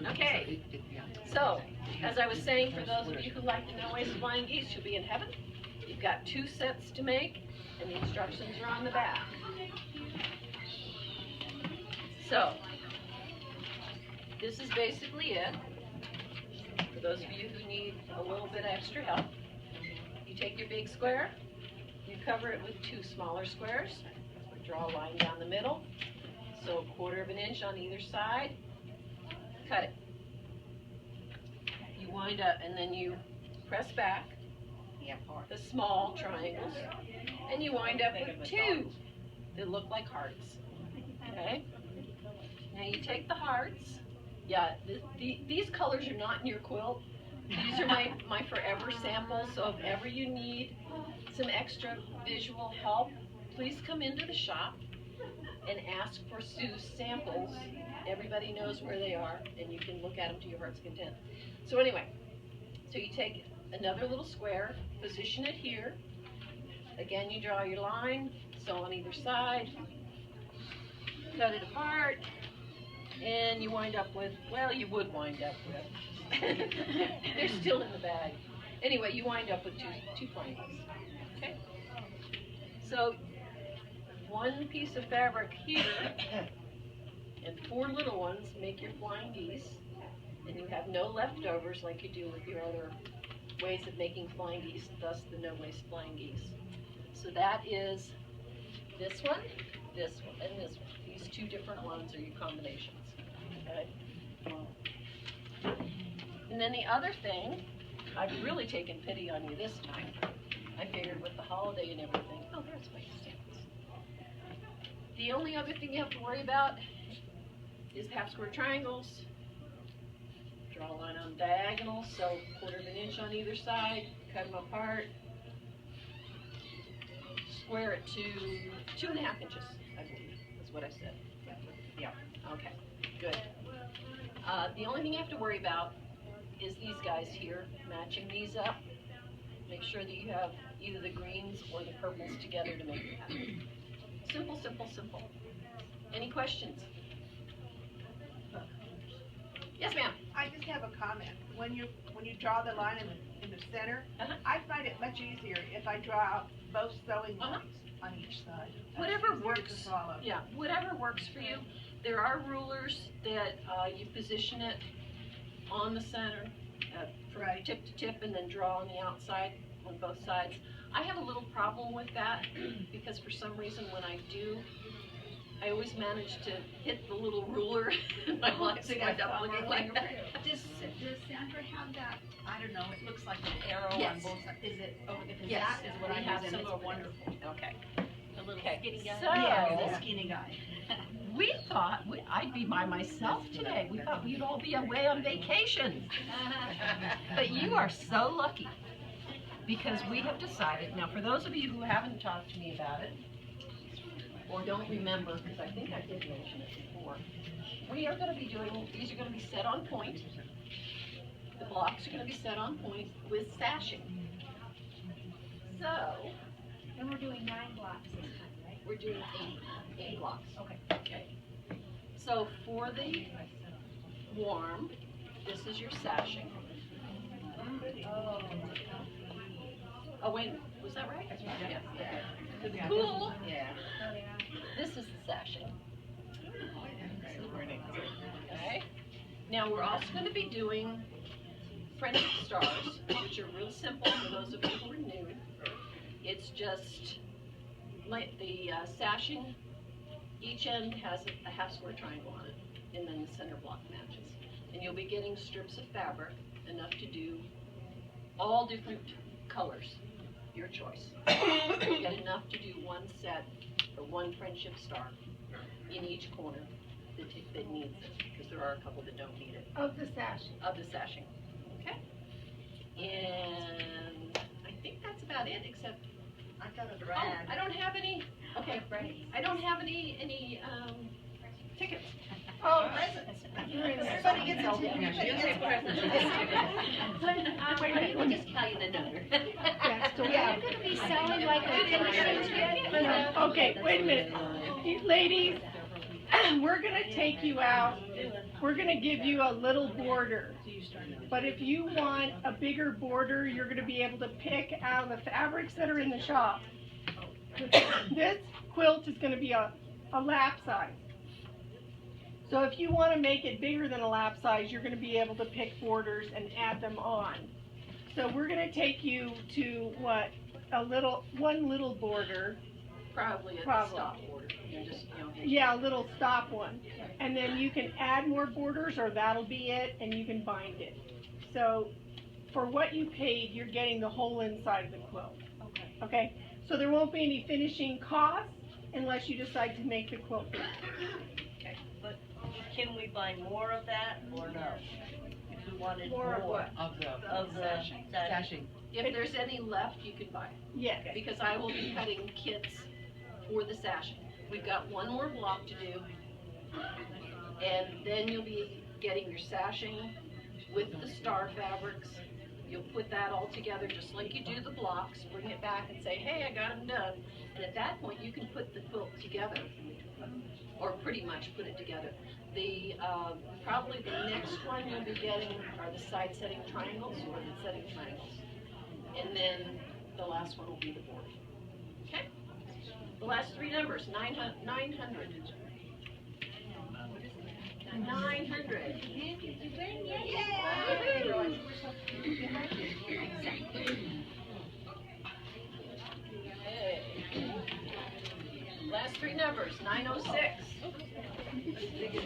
Okay, so as I was saying, for those of you who like the No Waste Flying Geese, you'll be in heaven. You've got 2 sets to make, and the instructions are on the back. So, this is basically it. For those of you who need a little bit extra help, you take your big square, you cover it with 2 smaller squares, draw a line down the middle, so 1/4 inch on either side, cut it. You wind up and then you press back the small triangles, and you wind up with 2 that look like hearts. Okay? Now you take the hearts. Yeah, these colors are not in your quilt. These are my forever samples, so if ever you need some extra visual help, please come into the shop and ask for Sue's samples. Everybody knows where they are, and you can look at them to your heart's content. So anyway, so you take another little square, position it here. Again, you draw your line, so on either side, cut it apart, and you wind up with, well, you would wind up with, they're still in the bag. Anyway, you wind up with two flying geese. Okay? So, 1 piece of fabric here, and 4 little ones make your flying geese, and you have no leftovers like you do with your other ways of making flying geese, thus the No Waste Flying Geese. So that is this one, and this one. These 2 different ones are your combinations. Okay? And then the other thing, I've really taken pity on you this time. I figured with the holiday and everything, oh, there's my stamps. The only other thing you have to worry about is half square triangles. Draw a line on diagonal, so 1/4 inch on either side, cut them apart, square it to 2.5 inches, I believe, is what I said. Yeah, okay, good. The only thing you have to worry about is these guys here, matching these up. Make sure that you have either the greens or the purples together to make it happen. Simple, simple, simple. Any questions? Yes, ma'am. I just have a comment. When you draw the line in the center, I find it much easier if I draw out both sewing lines on each side. Whatever works. Yeah, whatever works for you. There are rulers that you position it on the center, from tip to tip, and then draw on the outside on both sides. I have a little problem with that because for some reason when I do, I always manage to hit the little ruler and my lines end up looking like that. Does Sandra have that? I don't know, it looks like an arrow on both sides. Is it, because Yes. that is what I have, and it's wonderful. Okay. The little Okay. skinny guy. So, Yeah, the skinny guy. we thought I'd be by myself today. We thought we'd all be away on vacation. But you are so lucky because we have decided, now for those of you who haven't talked to me about it, or don't remember, because I think I did mention it before, we are going to be doing, these are going to be set on point. The blocks are going to be set on point with sashing. So, And we're doing 9 blocks this time, right? we're doing 8 blocks. Okay. Okay. So for the warm, this is your sashing. Oh wait, was that right? Yeah. Okay. For the cool, this is the sashing. Okay. Now we're also going to be doing friendship stars, which are real simple for those of you who are new. It's just like the sashing. Each end has a half square triangle on it, and then the center block matches. And you'll be getting strips of fabric, enough to do all different colors, your choice. You get enough to do 1 set or 1 friendship star in each corner that needs it, because there are a couple that don't need it. Of the sashing. Of the sashing, okay? And I think that's about it, except I've got a oh, drag. I don't have any. Okay, I don't have any tickets. Oh, Presents. Everybody gets a ticket. We'll just tell you the number. Yeah, you're gonna be selling like a finishing kit? Okay, wait a minute. Ladies, we're gonna take you out, we're gonna give you a little border. But if you want a bigger border, you're gonna be able to pick out of the fabrics that are in the shop. This quilt is gonna be a lap size. So if you wanna make it bigger than a lap size, you're gonna be able to pick borders and add them on. So we're gonna take you to what, one little border. Probably a Probably. stop order. You're just, Yeah, a little stop one. And then you can add more borders, or that'll be it, and you can bind it. So for what you paid, you're getting the whole inside of the quilt. Okay? So there won't be any finishing costs unless you decide to make the quilt bigger. Okay, but can we buy more of that or no? If we wanted more. More of what? Of the Of the sashing. if there's any left, you can buy it. Yes. Because I will be cutting kits for the sashing. We've got one more block to do. And then you'll be getting your sashing with the star fabrics. You'll put that all together just like you do the blocks, bring it back and say, hey, I got them done. And at that point, you can put the quilt together, or pretty much put it together. The, probably the next one you'll be getting are the side setting triangles, or the setting triangles. And then the last one will be the board. Okay? The last three numbers, 900. 900. Okay. Last three numbers, 906.